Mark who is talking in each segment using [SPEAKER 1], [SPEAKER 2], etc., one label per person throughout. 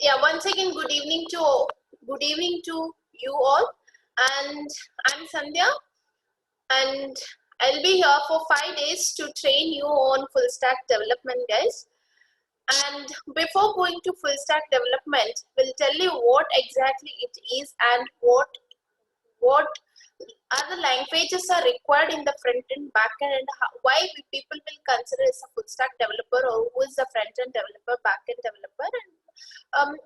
[SPEAKER 1] Yeah, once again, good evening to you all, and I'm Sandhya, and I'll be here for 5 days to train you on full stack development, guys. And before going to full stack development, we'll tell you what exactly it is and what other languages are required in the front end, back end, and why people will consider as a full stack developer or who is a front end developer, back end developer, and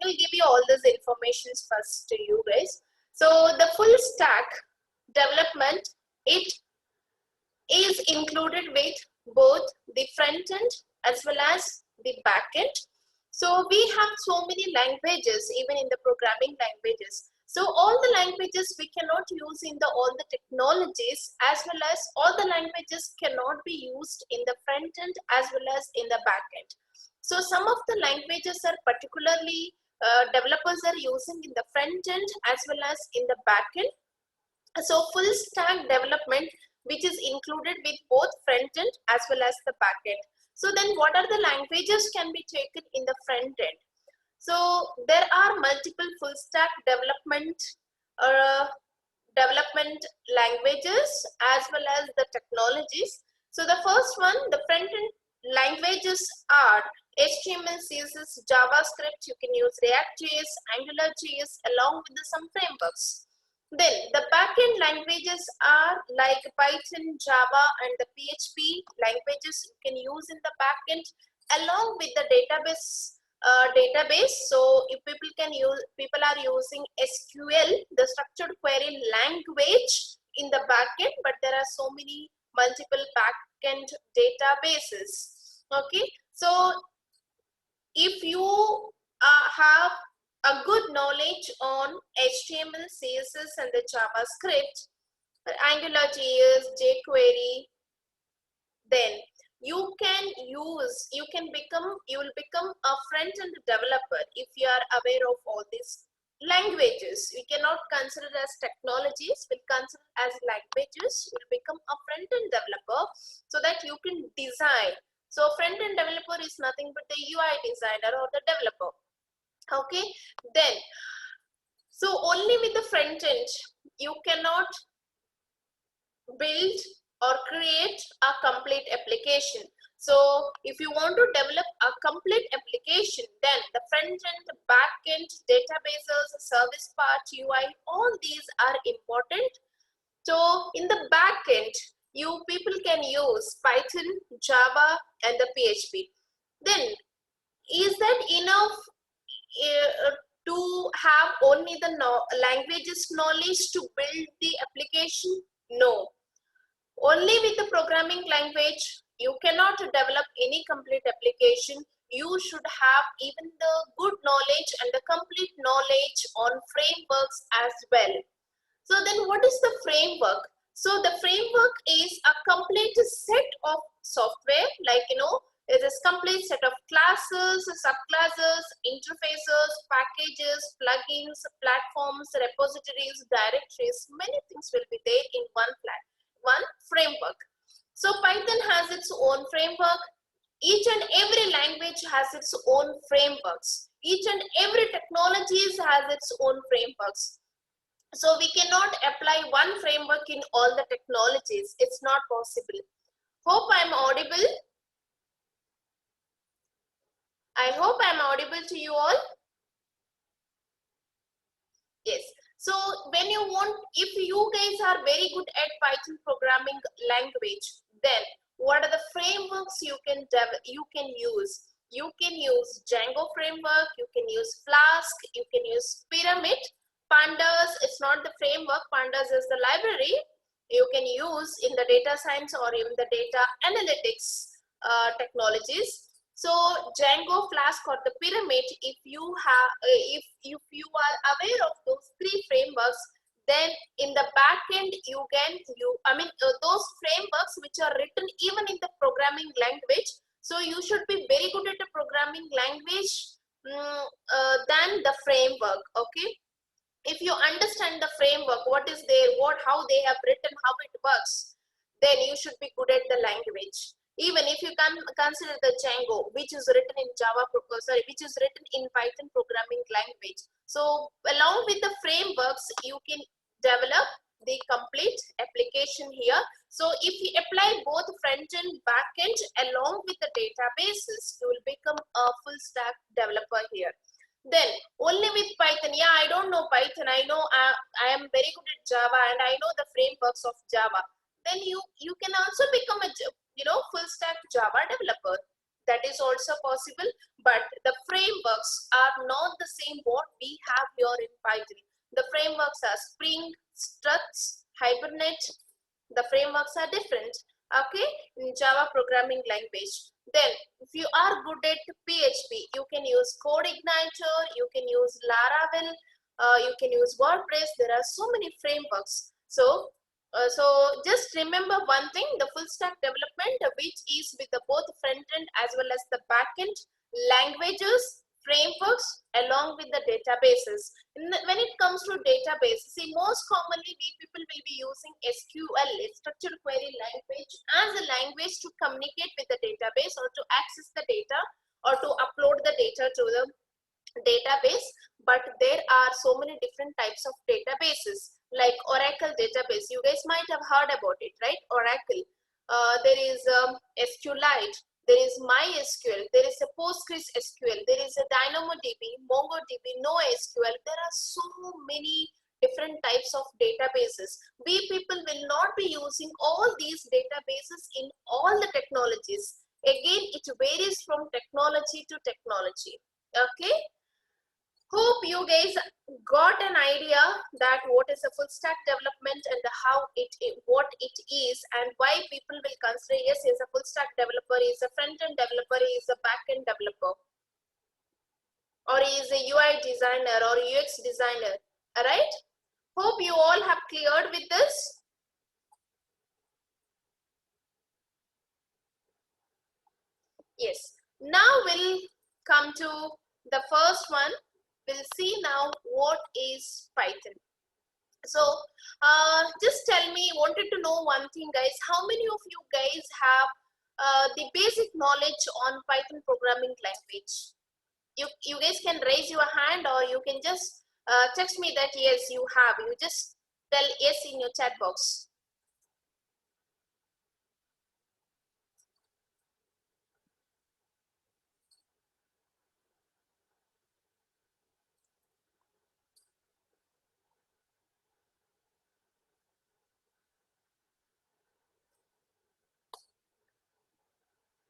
[SPEAKER 1] we'll give you all these informations first to you guys. So the full stack development, it is included with both the front end as well as the back end. So we have so many languages, even in the programming languages. So all the languages we cannot use in all the technologies, as well as all the languages cannot be used in the front end as well as in the back end. So some of the languages are particularly developers are using in the front end as well as in the back end. So full stack development, which is included with both front end as well as the back end. So then what are the languages can be taken in the front end? So there are multiple full stack development languages as well as the technologies. So the first one, the front end languages are HTML, CSS, JavaScript. You can use React.js, AngularJS along with some frameworks. Then the backend languages are like Python, Java, and the PHP languages you can use in the backend along with the database. So if people are using SQL, the structured query language in the backend, but there are so many multiple backend databases. Okay, so if you have a good knowledge on HTML, CSS, and the JavaScript, AngularJS, jQuery, then you will become a front-end developer if you are aware of all these languages. We cannot consider as technologies, we'll consider as languages. You'll become a front-end developer so that you can design. So front-end developer is nothing but the UI designer or the developer. Okay, then so only with the front end you cannot build or create a complete application. So if you want to develop a complete application, then the front end, back end, databases, service part, UI, all these are important. So in the back end, people can use Python, Java, and the PHP. Then is that enough to have only the languages knowledge to build the application? No. Only with the programming language, you cannot develop any complete application. You should have even the good knowledge and the complete knowledge on frameworks as well. So then what is the framework? So the framework is a complete set of software, like it is complete set of classes, subclasses, interfaces, packages, plugins, platforms, repositories, directories. Many things will be there in one framework. So Python has its own framework. Each and every language has its own frameworks. Each and every technology has its own frameworks. So we cannot apply one framework in all the technologies. It's not possible. Hope I'm audible. I hope I'm audible to you all. Yes. So when if you guys are very good at Python programming language, then what are the frameworks you can use? You can use Django framework, you can use Flask, you can use Pyramid. Pandas, it's not the framework, Pandas is the library you can use in the data science or even the data analytics technologies. So Django, Flask, or the Pyramid, if you are aware of those three frameworks, then in the back end those frameworks which are written even in the programming language. So you should be very good at the programming language than the framework. Okay, if you understand the framework, what is there, how they have written, how it works, then you should be good at the language. Even if you can consider the Django, which is written in which is written in Python programming language. So along with the frameworks, you can develop the complete application here. So if you apply both front end, back end along with the databases, you will become a full stack developer here. Then only with Python, yeah, I don't know Python. I know I am very good at Java and I know the frameworks of Java. Then you can also become a full stack Java developer. That is also possible, but the frameworks are not the same what we have here in Python. The frameworks are Spring, Struts, Hibernate. The frameworks are different, okay, in Java programming language. Then if you are good at PHP, you can use CodeIgniter, you can use Laravel, you can use WordPress. There are so many frameworks. So just remember one thing, the full stack development, which is with the both front end as well as the back end languages, frameworks along with the databases. When it comes to databases, see, most commonly we people will be using SQL, structured query language, as a language to communicate with the database or to access the data or to upload the data to the database. But there are so many different types of databases, like Oracle database. You guys might have heard about it, right? Oracle. There is SQLite. There is MySQL. There is a Postgres SQL. There is a DynamoDB, MongoDB, NoSQL. There are so many different types of databases. We people will not be using all these databases in all the technologies. Again, it varies from technology to technology. Okay. Hope you guys got an idea that what is a full stack development and what it is, and why people will consider, yes, he is a full stack developer, he is a front end developer, he is a back end developer, or he is a UI designer or UX designer. All right. Hope you all have cleared with this. Yes. Now we'll come to the first one. We'll see now what is Python. So just tell me, wanted to know one thing, guys. How many of you guys have the basic knowledge on Python programming language? You guys can raise your hand, or you can just text me that yes, you have. You just tell yes in your chat box.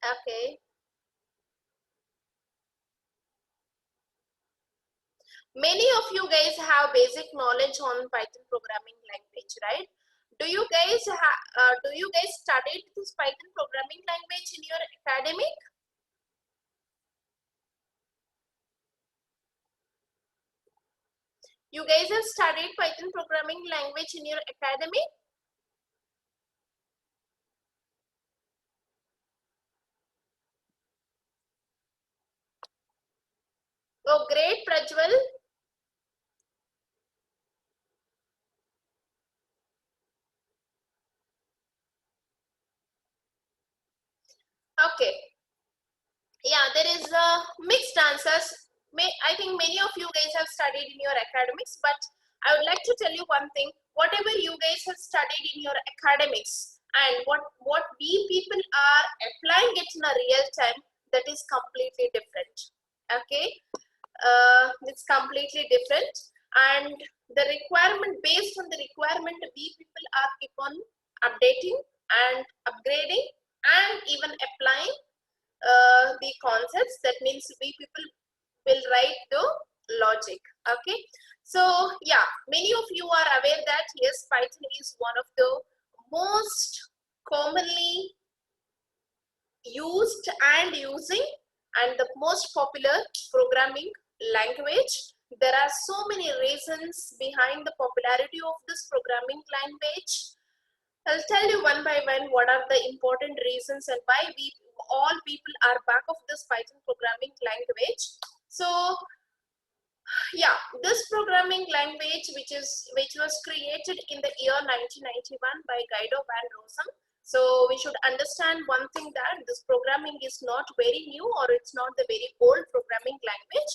[SPEAKER 1] Okay. Many of you guys have basic knowledge on Python programming language, right? Do you guys studied this Python programming language in your academic? You guys have studied Python programming language in your academy? Oh, great, Prajwal. Okay. Yeah, there is mixed answers. I think many of you guys have studied in your academics, but I would like to tell you one thing. Whatever you guys have studied in your academics and what we people are applying it in a real time, that is completely different. Okay. It's completely different, and the requirement, based on the requirement, we people are keep on updating and upgrading and even applying the concepts. That means we people will write the logic. Okay. So yeah, many of you are aware that yes, Python is one of the most commonly used and using and the most popular programming language. There are so many reasons behind the popularity of this programming language. I'll tell you one by one what are the important reasons and why we all people are back of this Python programming language. So yeah, this programming language which was created in the year 1991 by Guido van Rossum. So we should understand one thing, that this programming is not very new, or it's not the very old programming language.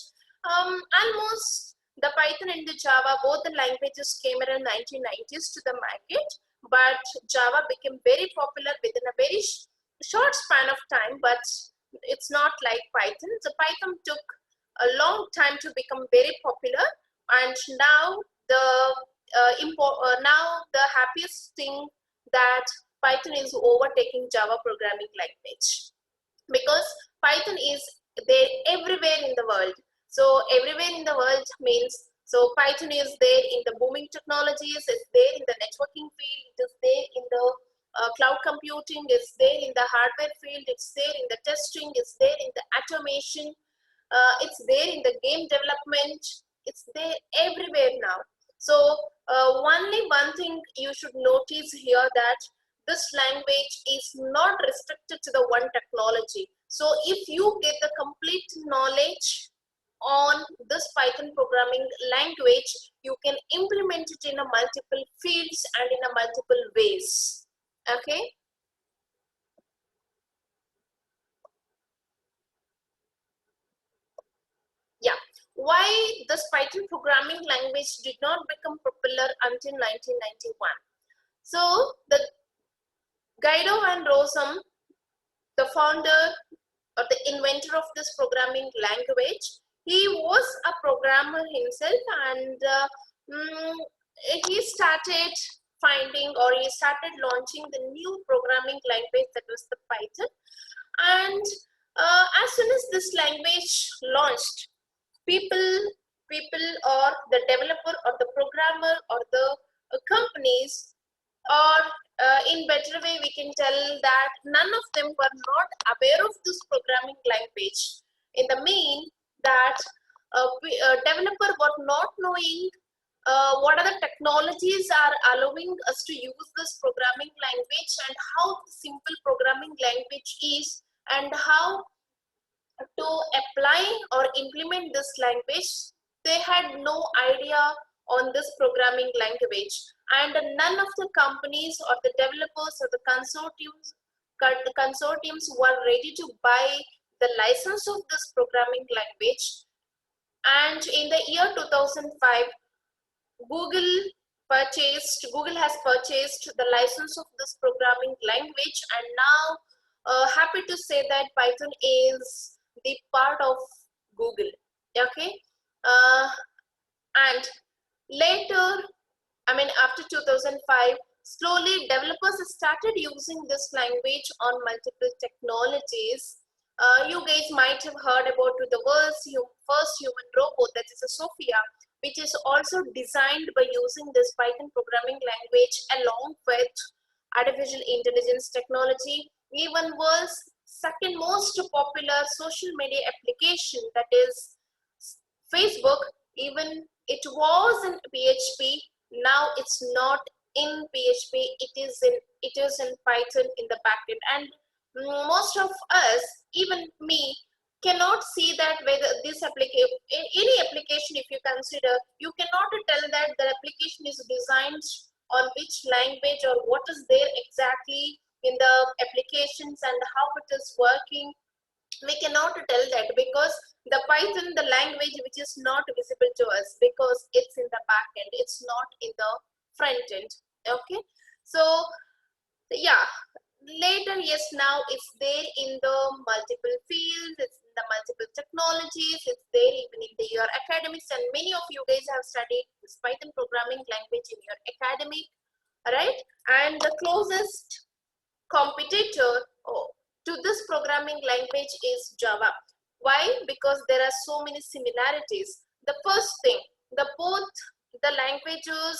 [SPEAKER 1] Almost the Python and the Java, both the languages came around 1990s to the market, but Java became very popular within a very short span of time, but it's not like Python. The Python took a long time to become very popular, and now now the happiest thing that Python is overtaking Java programming language, because Python is there everywhere in the world. So everywhere in the world means, so Python is there in the booming technologies, it's there in the networking field, it is there in the cloud computing, it's there in the hardware field, it's there in the testing, it's there in the automation, it's there in the game development, it's there everywhere now. So only one thing you should notice here, that this language is not restricted to the one technology. So if you get the complete knowledge on this Python programming language, you can implement it in a multiple fields and in a multiple ways. Okay. Yeah. Why this Python programming language did not become popular until 1991? So the Guido and Rosum, the founder or the inventor of this programming language, he was a programmer himself, and he started finding, or he started launching the new programming language, that was the Python. And as soon as this language launched, people or the developer or the programmer or the companies, or in better way we can tell that none of them were not aware of this programming language. In the mean that developer were not knowing what are the technologies are allowing us to use this programming language, and how simple programming language is, and how to apply or implement this language. They had no idea on this programming language, and none of the companies or the developers or the consortiums were ready to buy the license of this programming language. And in the year 2005, Google has purchased the license of this programming language, and now happy to say that Python is the part of Google. Okay. And later, I mean after 2005, slowly developers started using this language on multiple technologies. You guys might have heard about the world's first human robot, that is a Sophia, which is also designed by using this Python programming language along with artificial intelligence technology. Even world's second most popular social media application, that is Facebook, even it was in PHP. Now it's not in PHP. It is in Python in the backend, and most of us, even me, cannot see that whether this application, any application, if you consider, you cannot tell that the application is designed on which language or what is there exactly in the applications and how it is working. We cannot tell that, because the Python, the language which is not visible to us, because it's in the back end, it's not in the front end. Okay. So yeah, later, yes, now it's there in the multiple fields, it's in the multiple technologies, it's there even in your academics, and many of you guys have studied this Python programming language in your academic, right? And the closest competitor to this programming language is Java. Why? Because there are so many similarities. The first thing, both the languages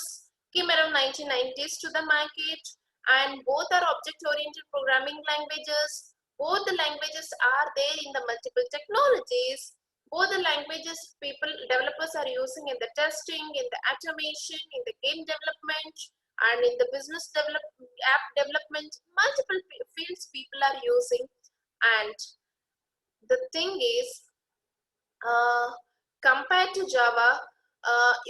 [SPEAKER 1] came around 1990s to the market, and both are object-oriented programming languages. Both the languages are there in the multiple technologies. Both the languages developers are using in the testing, in the automation, in the game development, and in the app development. Multiple fields people are using. And the thing is, compared to Java,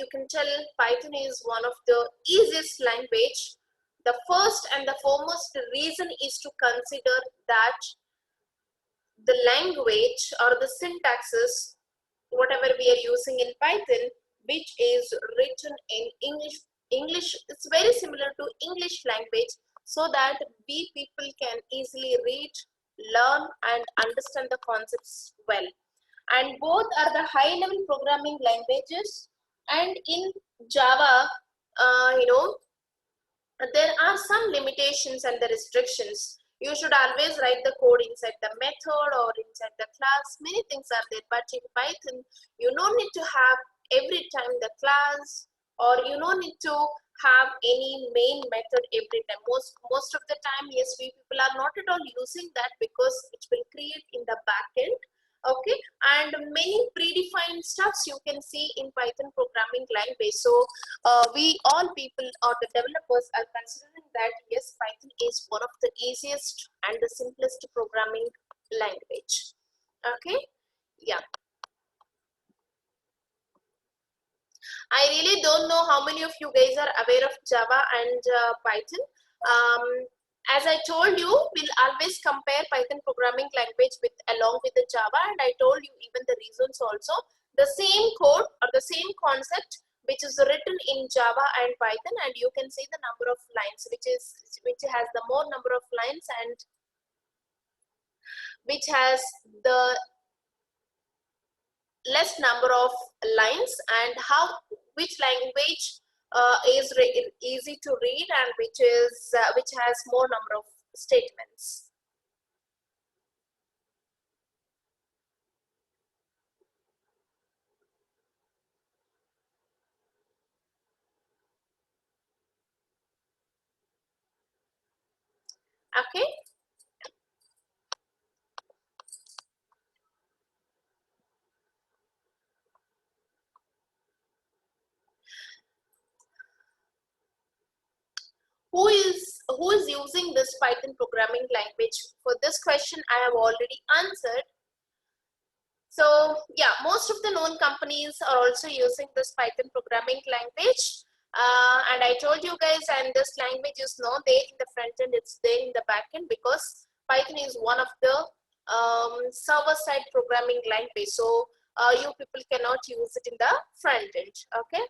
[SPEAKER 1] you can tell Python is one of the easiest language. The first and the foremost reason is to consider that the language or the syntaxes, whatever we are using in Python, which is written in English, it's very similar to English language, so that we people can easily read, learn, and understand the concepts well. And both are the high level programming languages. And in Java, there are some limitations and the restrictions. You should always write the code inside the method or inside the class. Many things are there, but in Python, you don't need to have every time the class, or you don't need to have any main method every time. Most of the time, yes, we people are not at all using that because it will create in the backend. Okay, and many predefined stuffs you can see in Python programming language. So we all people or the developers are considering that yes, Python is one of the easiest and the simplest programming language. Okay, yeah. I really don't know how many of you guys are aware of Java and Python. As I told you, we'll always compare Python programming language with along with the Java, and I told you even the reasons also. The same code or the same concept which is written in Java and Python, and you can see the number of lines which has the more number of lines and which has the less number of lines, and which language is easy to read and which has more number of statements. Okay. Who is using this Python programming language? For this question, I have already answered. So yeah, most of the known companies are also using this Python programming language. And I told you guys, and this language is not there in the front end, it's there in the back end, because Python is one of the server-side programming language. So you people cannot use it in the front end. Okay.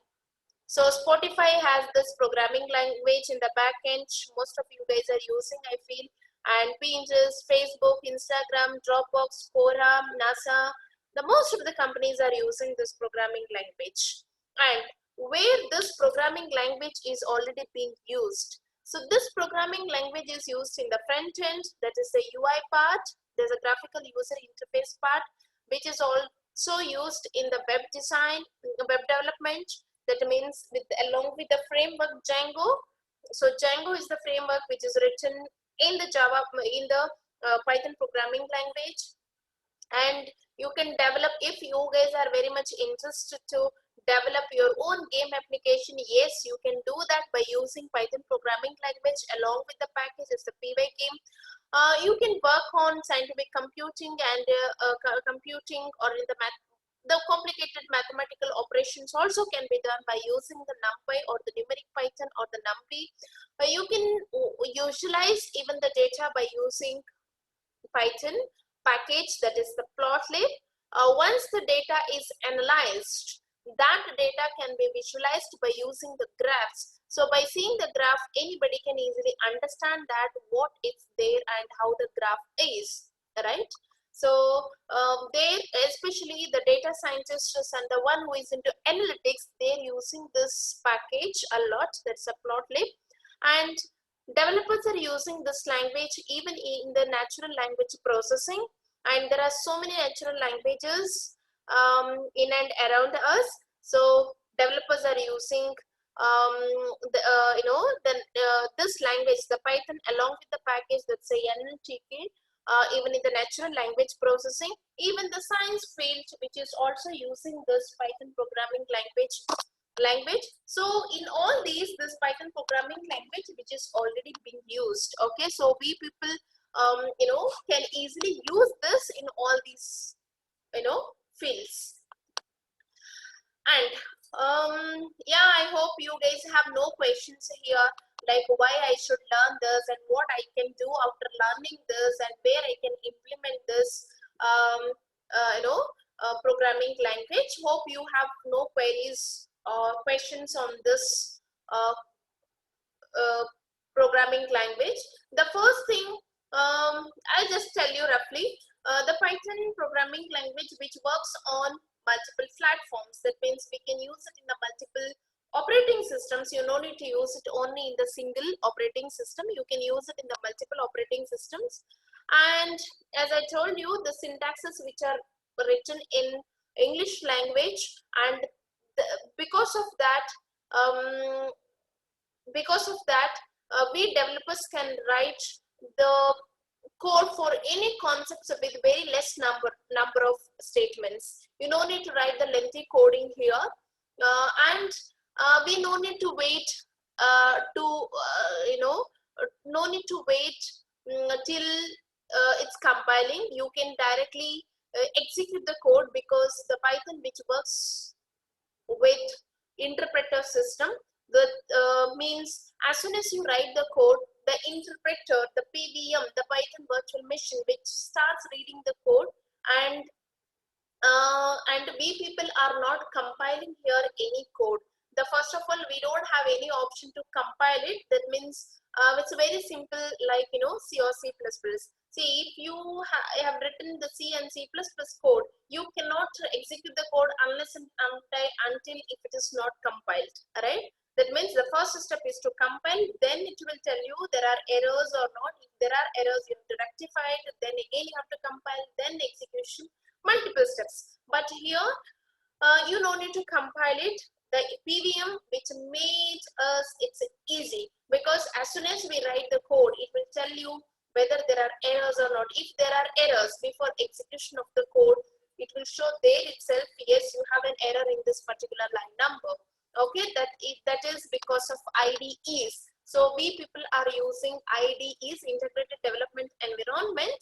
[SPEAKER 1] So Spotify has this programming language in the back end. Most of you guys are using, I feel. And Pinterest, Facebook, Instagram, Dropbox, Quora, NASA. The most of the companies are using this programming language. And where this programming language is already being used. So this programming language is used in the front end, that is the UI part. There's a graphical user interface part, which is also used in the web design, web development. That means along with the framework Django. So Django is the framework which is written in the Python programming language. And you can develop, if you guys are very much interested to develop your own game application, yes, you can do that by using Python programming language along with the package as the PY game. You can work on scientific computing and computing, or in the complicated mathematical operations also can be done by using the NumPy or the numeric Python or the NumPy. You can visualize even the data by using Python package, that is the plotlib. Once the data is analyzed, that data can be visualized by using the graphs. So by seeing the graph, anybody can easily understand that what is there and how the graph is, right? So there, especially the data scientists and the one who is into analytics, they're using this package a lot. That's a plotlib. And developers are using this language even in the natural language processing. And there are so many natural languages in and around us. So developers are using this language, the Python, along with the package that's a NLTK. Even in the natural language processing, even the science field, which is also using this Python programming language. So in all these, this Python programming language, which is already being used. Okay, so we people, can easily use this in all these, fields. And yeah, I hope hope you guys have no questions here, like why I should learn this and what I can do after learning this and where I can implement this programming language. Hope you have no queries or questions on this uh, programming language. The first thing, I'll just tell you roughly, the Python programming language which works on multiple platforms. That means we can use it in the multiple operating systems. You don't need to use it only in the single operating system. You can use it in the multiple operating systems. And as I told you, the syntaxes which are written in English language, and because of that, um, we developers can write the code for any concepts with very less number of statements. You don't need to write the lengthy coding here, and we no need to wait no need to wait till it's compiling. You can directly execute the code, because the Python which works with interpreter system, that means as soon as you write the code, the interpreter, the PVM, the Python virtual machine, which starts reading the code, and we people are not compiling here any code. The first of all, we don't have any option to compile it. That means it's very simple, like C or C++. See, if you have written the C and C++ code, you cannot execute the code unless and until if it is not compiled. Alright. That means the first step is to compile, then it will tell you there are errors or not. If there are errors, you have to rectify it, then again you have to compile, then execution, multiple steps. But here, you don't need to compile it. The PVM which made us, it's easy, because as soon as we write the code, it will tell you whether there are errors or not. If there are errors before execution of the code, it will show there itself, yes, you have an error in this particular line number. Okay, that is because of IDEs. So we people are using IDEs, integrated development environment,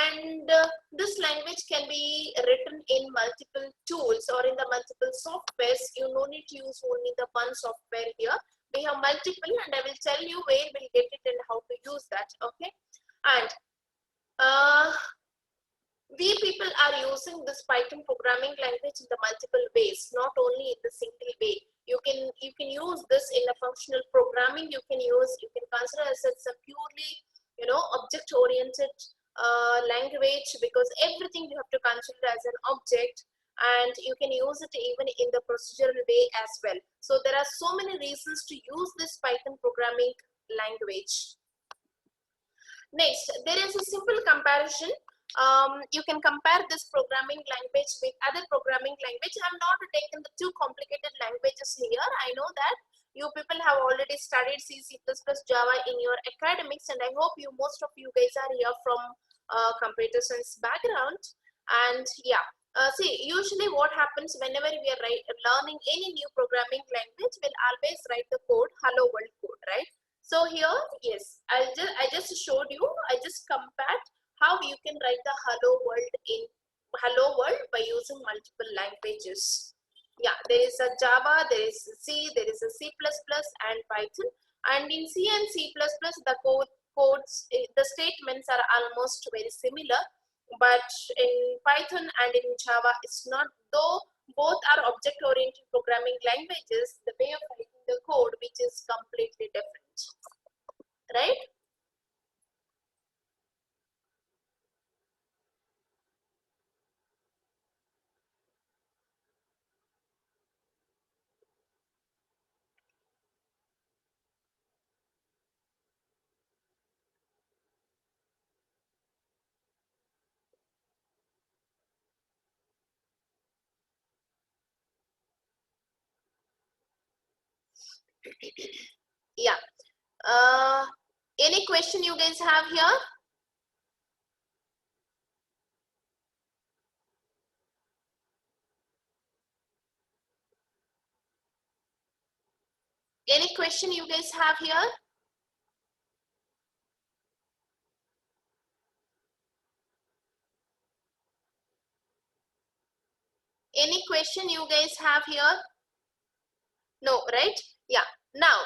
[SPEAKER 1] and this language can be written in multiple tools or in the multiple softwares. You no need to use only the one software here. We have multiple, and I will tell you where we'll get it and how to use that. Okay, and we people are using this Python programming language in the multiple ways, not only in the single way. You can use this in a functional programming. You can consider as it's a purely object oriented language, because everything you have to consider as an object, and you can use it even in the procedural way as well. So there are so many reasons to use this Python programming language. Next, there is a simple comparison. You can compare this programming language with other programming language. I have not taken the two complicated languages here. I know that you people have already studied C, C++, Java in your academics, and I hope most of you guys are here from computer science background. And yeah, see, usually what happens whenever we are learning any new programming language, we'll always write the code, hello world code, right? So here, yes, I just showed you, I just compared how you can write the hello world by using multiple languages. Yeah, there is a Java, there is C, there is a C++ and Python. And in C and C++, the codes, the statements are almost very similar. But in Python and in Java, it's not, though both are object-oriented programming languages, the way of writing the code which is completely different, right? Yeah. Any question you guys have here? Any question you guys have here? Any question you guys have here? No, right? Yeah. Now,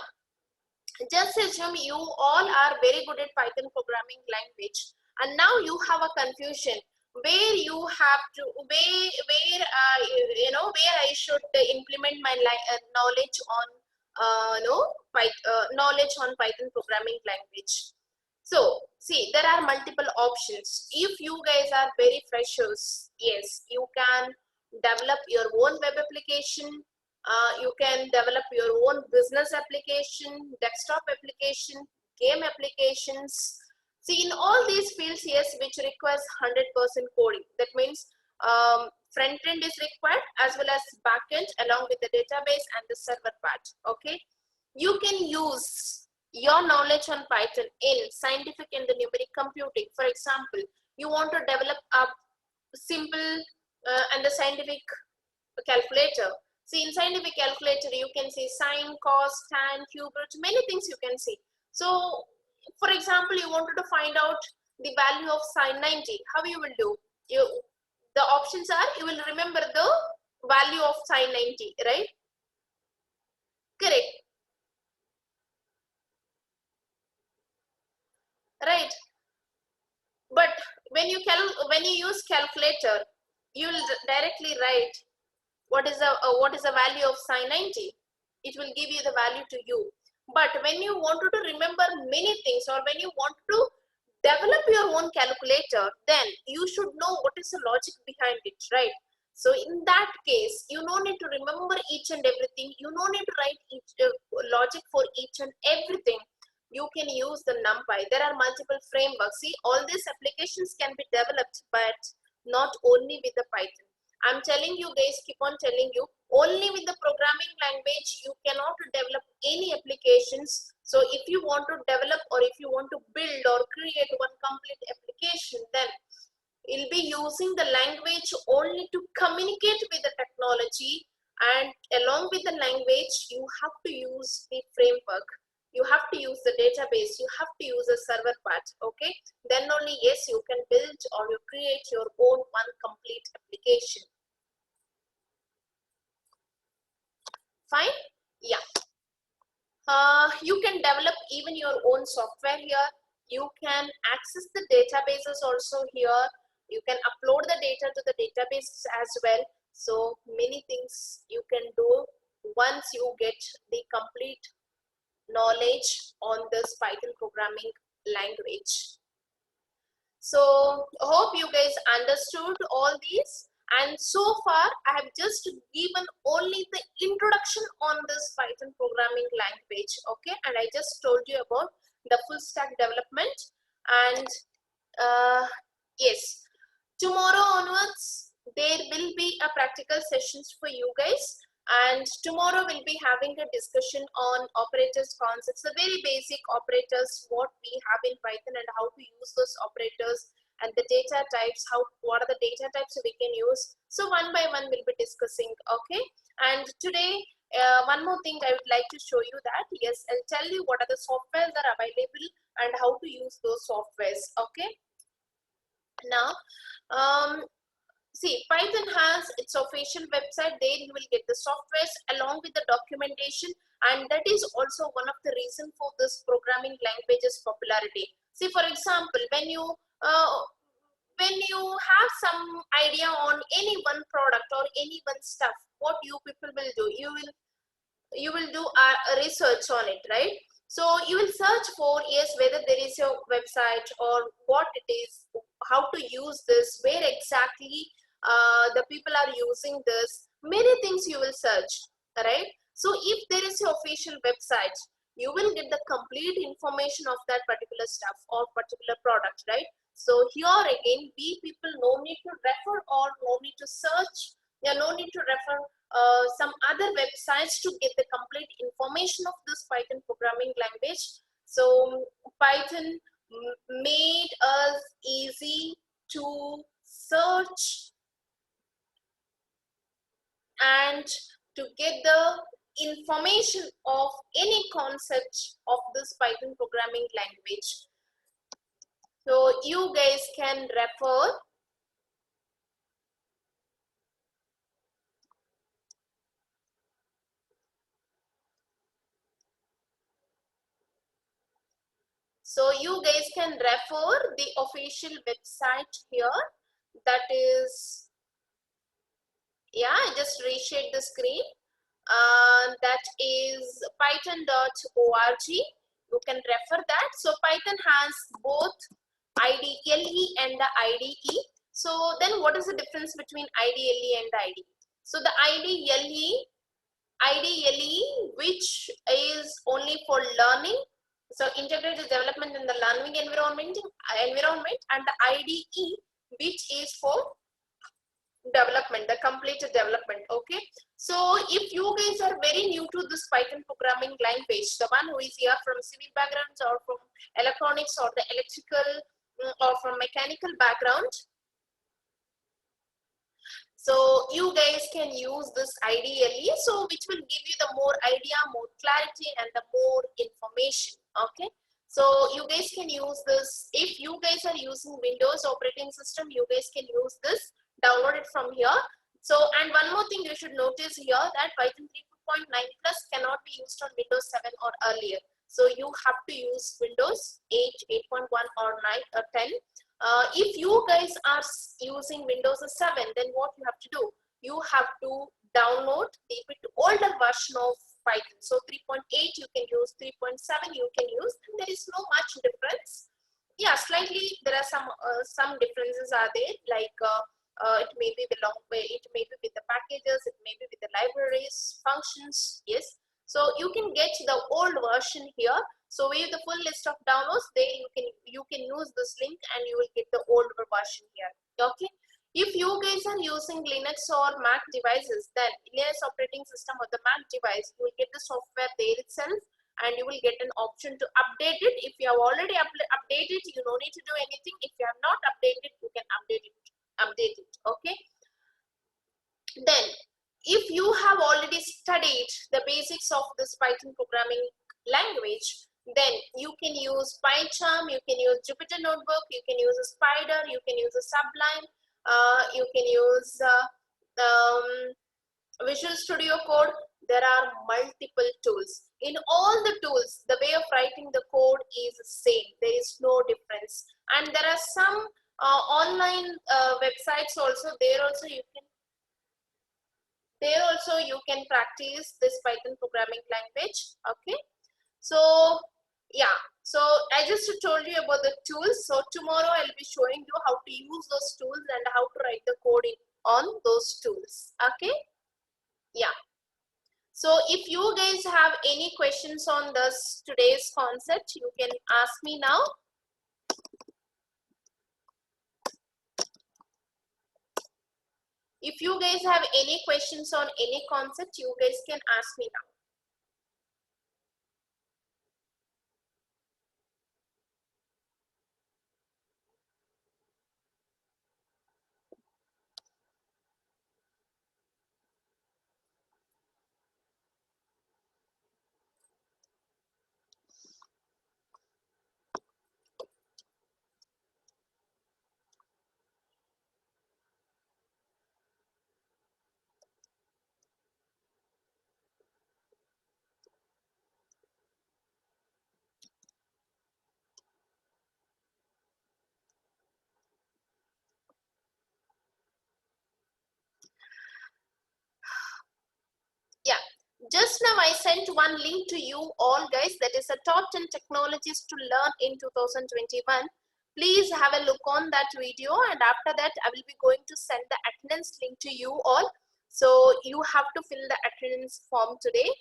[SPEAKER 1] just assume you all are very good at Python programming language, and now you have a confusion where you have to where where I should implement my knowledge on knowledge on Python programming language. So see, there are multiple options. If you guys are very freshers, yes, you can develop your own web application. You can develop your own business application, desktop application, game applications. See, in all these fields, yes, which requires 100% coding. That means front end is required as well as back end along with the database and the server part. Okay, you can use your knowledge on Python in scientific and the numeric computing. For example, you want to develop a simple and the scientific calculator. See, in scientific calculator, you can see sine, cos, tan, cube root, many things you can see. So, for example, you wanted to find out the value of sine 90. How you will do? The options are, you will remember the value of sine 90, right? Correct. Right. But when you use calculator, you will directly write what is the value of sine 90. It will give you the value to you. But when you wanted to remember many things, or when you want to develop your own calculator, then you should know what is the logic behind it, right? So in that case, you no need to remember each and everything. You no need to write each logic for each and everything. You can use the NumPy. There are multiple frameworks. See, all these applications can be developed, but not only with the Python. I'm telling you guys, keep on telling you, only with the programming language, you cannot develop any applications. So if you want to develop, or if you want to build or create one complete application, then you'll be using the language only to communicate with the technology, and along with the language, you have to use the framework. You have to use the database, you have to use the server part, okay? Then only, yes, you can build or you create your own one complete application. Fine? Yeah. You can develop even your own software here. You can access the databases also here. You can upload the data to the databases as well. So many things you can do once you get the complete knowledge on this Python programming language. So hope you guys understood all these, and so far I have just given only the introduction on this Python programming language, okay, and I just told you about the full stack development. And yes, tomorrow onwards there will be a practical sessions for you guys, and tomorrow we'll be having a discussion on operators concepts, the very basic operators what we have in Python and how to use those operators, and the data types, what are the data types we can use. So one by one we'll be discussing, okay? And today one more thing I would like to show you that, yes, I'll tell you what are the softwares that are available and how to use those softwares, okay? Now see, Python has its official website. There you will get the softwares along with the documentation, and that is also one of the reasons for this programming language's popularity. See, for example, when you have some idea on any one product or any one stuff, what you people will do, you will do a research on it, right? So you will search for, yes, whether there is a website or what it is, how to use this, where exactly the people are using this, many things you will search, right? So if there is an official website, you will get the complete information of that particular stuff or particular product, right? So here again, we people no need to refer or no need to search, there no need to refer some other websites to get the complete information of this Python programming language. So Python made us easy to search and to get the information of any concept of this Python programming language. So you guys can refer So you guys can refer the official website here. That is, yeah, I just reshared the screen. That is python.org. You can refer that. So Python has both IDLE and the IDE. So then what is the difference between IDLE and the IDE? So the IDLE, which is only for learning, so integrated development in the learning environment, and the IDE, which is for development, the completed development. Okay, so if you guys are very new to this Python programming language, the one who is here from civil backgrounds or from electronics or the electrical or from mechanical background, so you guys can use this IDLE, so which will give you the more idea, more clarity, and the more information. Okay, so you guys can use this. If you guys are using Windows operating system, you guys can use this. Download it from here. So, and one more thing you should notice here, that Python 3.9 plus cannot be used on Windows 7 or earlier. So you have to use Windows 8, 8.1 or 9 or 10. If you guys are using Windows 7, then what you have to do? You have to download the older version of Python. So 3.8 you can use, 3.7 you can use, and there is no much difference. Yeah, slightly there are some differences are there, like it may be the long way, it may be with the packages, it may be with the libraries, functions. Yes, so you can get the old version here. So with the full list of downloads, there you can use this link and you will get the older version here. Okay, if you guys are using Linux or Mac devices, then Linux operating system or the Mac device, you will get the software there itself, and you will get an option to update it. If you have already updated, you don't need to do anything. If you have not updated, you can update it. Okay, then if you have already studied the basics of this Python programming language, then you can use PyCharm, you can use Jupyter Notebook, you can use a Spider, you can use a Sublime, you can use Visual Studio Code. There are multiple tools. In all the tools, the way of writing the code is the same. There is no difference. And there are some online websites also. There also you can practice this Python programming language. Okay, so yeah, so I just told you about the tools. So tomorrow I'll be showing you how to use those tools and how to write the code on those tools. Okay, yeah. So if you guys have any questions on this today's concept, you can ask me now. If you guys have any questions on any concept, you guys can ask me now. Yeah, just now I sent one link to you all guys, that is a top 10 technologies to learn in 2021. Please have a look on that video, and after that I will be going to send the attendance link to you all. So you have to fill the attendance form today.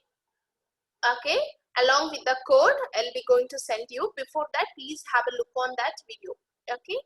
[SPEAKER 1] Okay, along with the code I'll be going to send you. Before that, please have a look on that video. Okay.